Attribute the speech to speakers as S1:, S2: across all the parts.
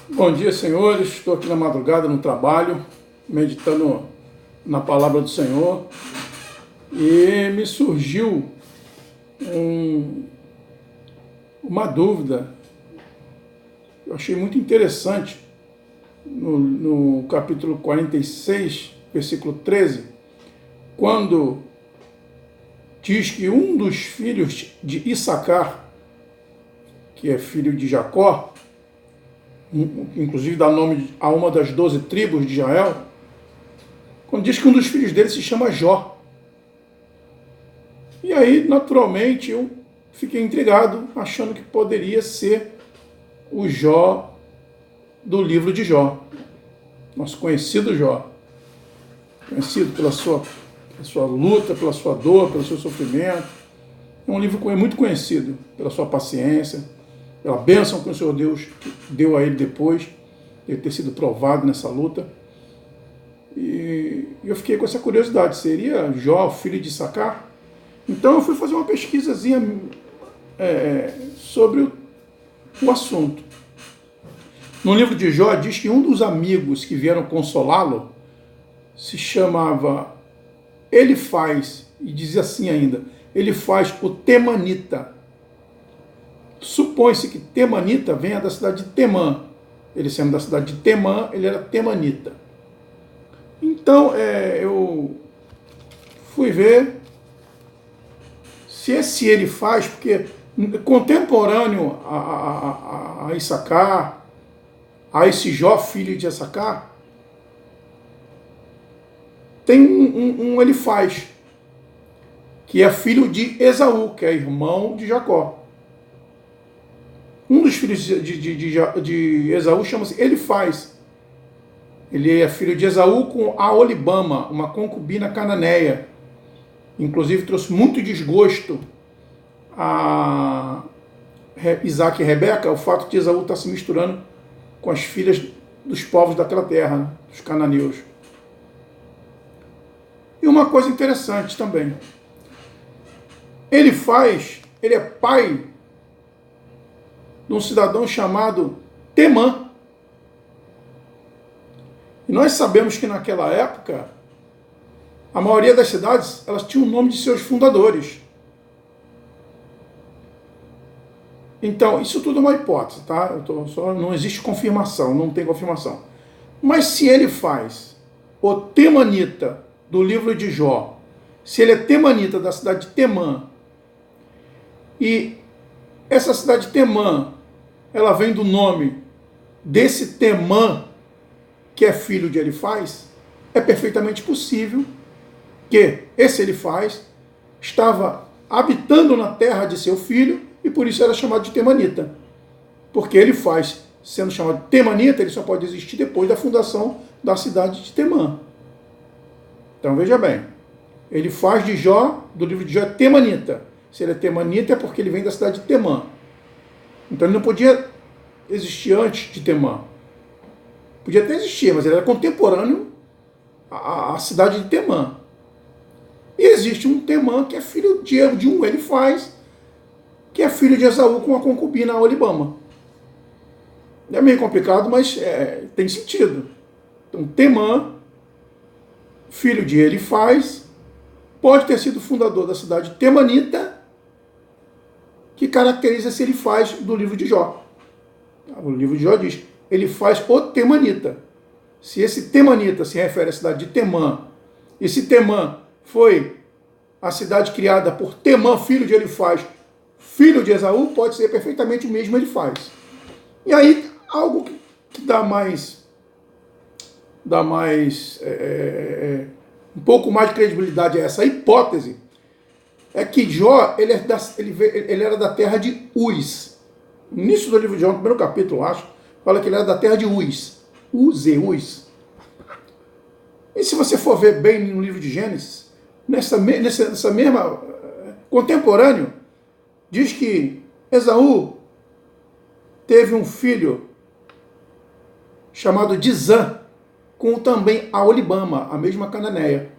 S1: Bom dia, senhores. Estou aqui na madrugada no trabalho, meditando na palavra do Senhor, e me surgiu uma dúvida. Eu achei muito interessante no capítulo 46, versículo 13, quando diz que um dos filhos de Issacar, que é filho de Jacó, inclusive dá nome a uma das 12 tribos de Israel, quando diz que um dos filhos dele se chama Jó. E aí, naturalmente, eu fiquei intrigado, achando que poderia ser o Jó do livro de Jó, nosso conhecido Jó, conhecido pela sua luta, pela sua dor, pelo seu sofrimento. É um livro muito conhecido pela sua paciência, pela bênção que o Senhor Deus deu a ele depois de ter sido provado nessa luta. E eu fiquei com essa curiosidade, seria Jó, filho de Issacar? Então eu fui fazer uma pesquisazinha sobre o assunto. No livro de Jó diz que um dos amigos que vieram consolá-lo se chamava Elifaz, e dizia assim ainda, Elifaz o Temanita. Supõe-se que Temanita venha da cidade de Temã. Ele sendo da cidade de Temã, ele era Temanita. Então, eu fui ver se esse Elifaz, porque contemporâneo a Issacar, a esse Jó, filho de Issacar, tem um Elifaz, que é filho de Esaú, que é irmão de Jacó. Um dos filhos de Esaú chama-se Elifaz. Ele é filho de Esaú com Aholibama, uma concubina cananeia. Inclusive trouxe muito desgosto a Isaac e Rebeca, o fato de Esaú estar se misturando com as filhas dos povos daquela terra, dos cananeus. E uma coisa interessante também. Ele é pai de um cidadão chamado Temã. E nós sabemos que naquela época, a maioria das cidades, elas tinham o nome de seus fundadores. Então, isso tudo é uma hipótese, tá? Não existe confirmação, não tem confirmação. Mas se ele faz o Temanita do livro de Jó, se ele é Temanita da cidade de Temã, e essa cidade de Temã, ela vem do nome desse Temã, que é filho de Elifaz, é perfeitamente possível que esse Elifaz estava habitando na terra de seu filho e por isso era chamado de Temanita. Porque Elifaz, sendo chamado de Temanita, ele só pode existir depois da fundação da cidade de Temã. Então veja bem, Elifaz de Jó, do livro de Jó, é Temanita. Se ele é Temanita é porque ele vem da cidade de Temã. Então ele não podia existir antes de Temã. Podia até existir, mas ele era contemporâneo à cidade de Temã. E existe um Temã que é filho de um Elifaz, que é filho de Esaú com a concubina Aholibama. É meio complicado, mas tem sentido. Então Temã, filho de Elifaz, pode ter sido fundador da cidade Temanita, que caracteriza esse Elifaz do livro de Jó. O livro de Jó diz, Elifaz o Temanita. Se esse Temanita se refere à cidade de Temã, e se Temã foi a cidade criada por Temã, filho de Elifaz, filho de Esaú, pode ser perfeitamente o mesmo Elifaz. E aí, algo que dá mais um pouco mais de credibilidade a essa hipótese, é que Jó, ele era da terra de Uz. No início do livro de Jó, no primeiro capítulo, acho, fala que ele era da terra de Uz. Uz. E se você for ver bem no livro de Gênesis, nessa mesma contemporâneo, diz que Esaú teve um filho chamado Dizã, com também Aholibama, a mesma cananeia.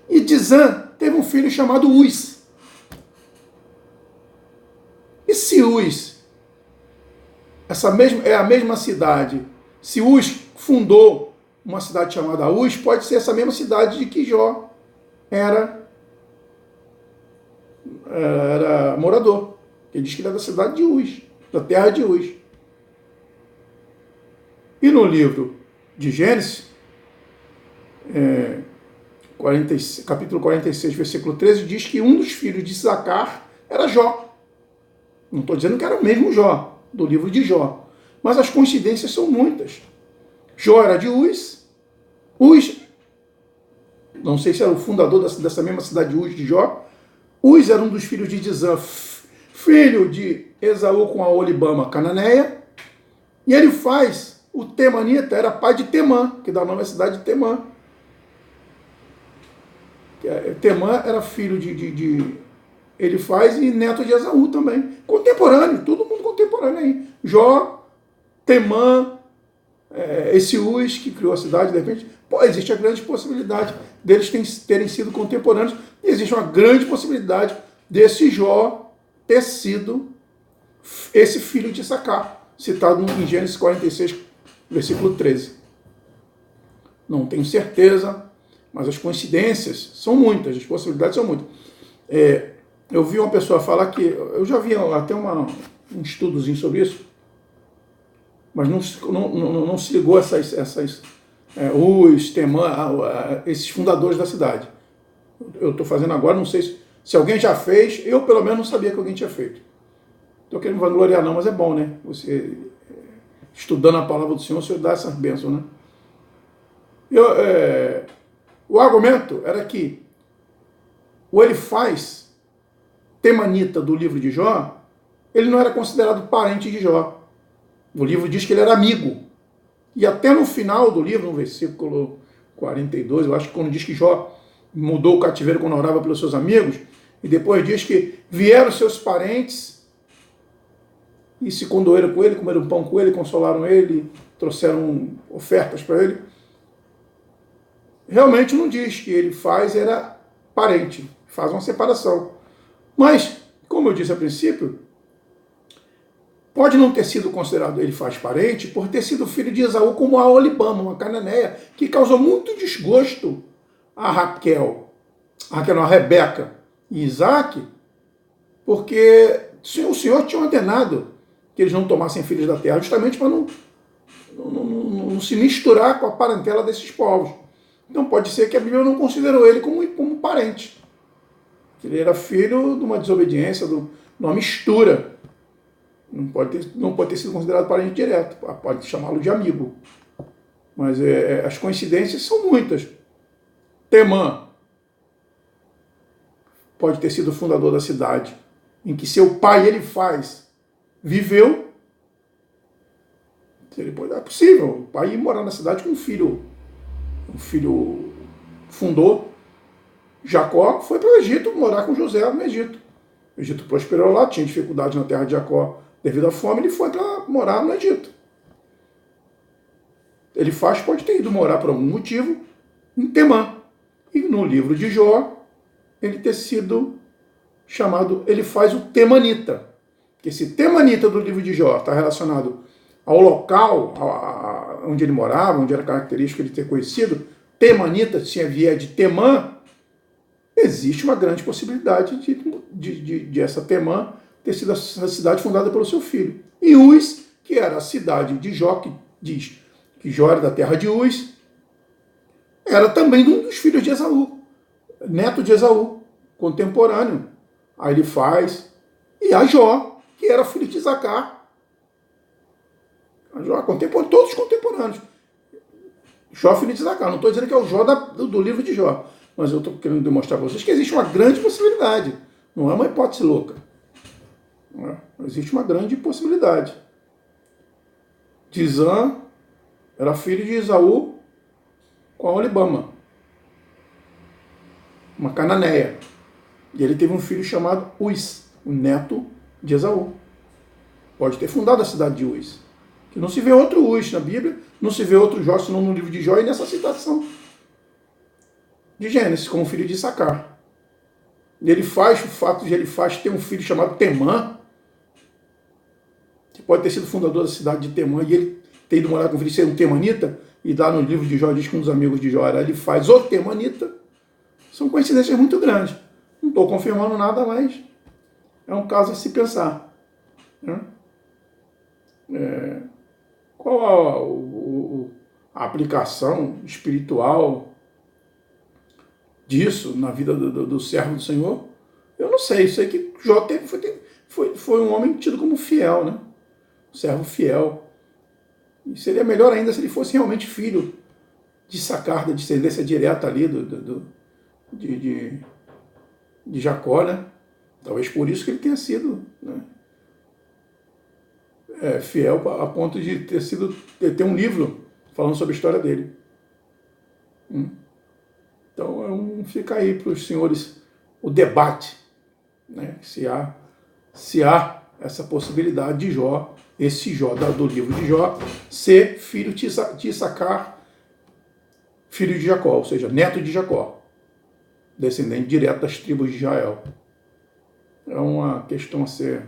S1: E Dizã teve um filho chamado Uz. E se Uz é a mesma cidade Se Uz fundou uma cidade chamada Uz, pode ser essa mesma cidade de que Jó era morador. Ele diz que ele é da cidade de Uz, da terra de Uz. E no livro de Gênesis, capítulo 46, versículo 13, diz que um dos filhos de Isacar era Jó. Não estou dizendo que era o mesmo Jó, do livro de Jó. Mas as coincidências são muitas. Jó era de Uz. Uz, não sei se era o fundador dessa mesma cidade de Uz, de Jó. Uz era um dos filhos de Dizã, filho de Esaú com a Olibama cananeia. E ele faz, o Temanita era pai de Temã, que dá nome à cidade de Temã. Temã era filho de ele faz e neto de Esaú também. Contemporâneo, todo mundo contemporâneo aí. Jó, Temã, esse Uz que criou a cidade, de repente, existe a grande possibilidade deles terem sido contemporâneos. E existe uma grande possibilidade desse Jó ter sido esse filho de Isacar, citado em Gênesis 46, versículo 13. Não tenho certeza, mas as coincidências são muitas, as possibilidades são muitas. Eu vi uma pessoa falar que, eu já vi até um estudozinho sobre isso, mas não se ligou a os Temã, esses fundadores da cidade. Eu estou fazendo agora, não sei se alguém já fez, eu pelo menos não sabia que alguém tinha feito. Estou querendo vangloriar não, mas é bom, né? Você, estudando a palavra do Senhor, o Senhor dá essas bênçãos, né? O argumento era que o Elifaz, temanita do livro de Jó, ele não era considerado parente de Jó. O livro diz que ele era amigo. E até no final do livro, no versículo 42, eu acho que quando diz que Jó mudou o cativeiro quando orava pelos seus amigos, e depois diz que vieram seus parentes e se condoeram com ele, comeram pão com ele, consolaram ele, trouxeram ofertas para ele. Realmente não diz que ele era parente, faz uma separação. Mas, como eu disse a princípio, pode não ter sido considerado Elifaz parente por ter sido filho de Esaú como a Olibama, uma cananeia, que causou muito desgosto a Rebeca e Isaac, porque o Senhor tinha ordenado que eles não tomassem filhos da terra, justamente para não se misturar com a parentela desses povos. Então pode ser que a Bíblia não considerou ele como parente. Ele era filho de uma desobediência, de uma mistura. Não pode ter sido considerado parente direto, pode chamá-lo de amigo. Mas as coincidências são muitas. Temã pode ter sido o fundador da cidade, em que seu pai Elifaz viveu. É possível, o pai ir morar na cidade com um filho fundou. Jacó foi para o Egito morar com José no Egito. O Egito prosperou lá, tinha dificuldade na terra de Jacó devido à fome, ele foi para morar no Egito. Elifaz pode ter ido morar por algum motivo em Temã. E no livro de Jó, ele ter sido chamado Elifaz o Temanita. Porque esse Temanita do livro de Jó está relacionado ao local onde ele morava, onde era característico ele ter conhecido. Temanita, se vier de Temã, existe uma grande possibilidade de essa Temã ter sido a cidade fundada pelo seu filho. E Uz, que era a cidade de Jó, que diz que Jó era da terra de Uz, era também um dos filhos de Esaú, neto de Esaú, contemporâneo. Aí ele faz, e a Jó, que era filho de Isacar. A Jó, todos contemporâneos. Jó, filho de Isacar. Não estou dizendo que é o Jó do livro de Jó, mas eu estou querendo demonstrar para vocês que existe uma grande possibilidade. Não é uma hipótese louca. Existe uma grande possibilidade. Dizã era filho de Esaú com a Olibama, uma cananeia. E ele teve um filho chamado Uz, o neto de Esaú. Pode ter fundado a cidade de Uz. Que não se vê outro Uz na Bíblia, não se vê outro Jó, senão no livro de Jó e nessa citação de Gênesis, como filho de Isacar. E ele faz o fato de ele ter um filho chamado Temã, que pode ter sido fundador da cidade de Temã, e ele ter ido morar com o filho ser um temanita, e lá no livro de Jó diz que um dos amigos de Jó ele faz o temanita, são coincidências muito grandes. Não estou confirmando nada, mas é um caso a se pensar. Né? Qual a aplicação espiritual disso na vida do servo do Senhor? Eu não sei. Sei que Jó foi um homem tido como fiel, né? Um servo fiel. E seria melhor ainda se ele fosse realmente filho de Sacar, da descendência direta ali de Jacó, né? Talvez por isso que ele tenha sido, né, fiel a ponto de ter um livro falando sobre a história dele. Então fica aí para os senhores o debate, né? Se há essa possibilidade de Jó, esse Jó do livro de Jó, ser filho de Issacar, filho de Jacó, ou seja, neto de Jacó, descendente direto das tribos de Israel. É uma questão a ser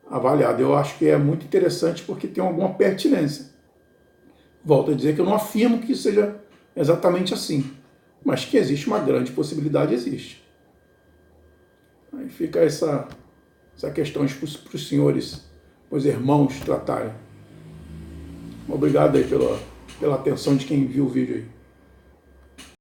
S1: avaliada. Eu acho que é muito interessante porque tem alguma pertinência. Volto a dizer que eu não afirmo que seja exatamente assim, mas que existe uma grande possibilidade, existe. Aí fica essa questão para os senhores, os irmãos tratarem. Obrigado aí pela atenção de quem viu o vídeo aí.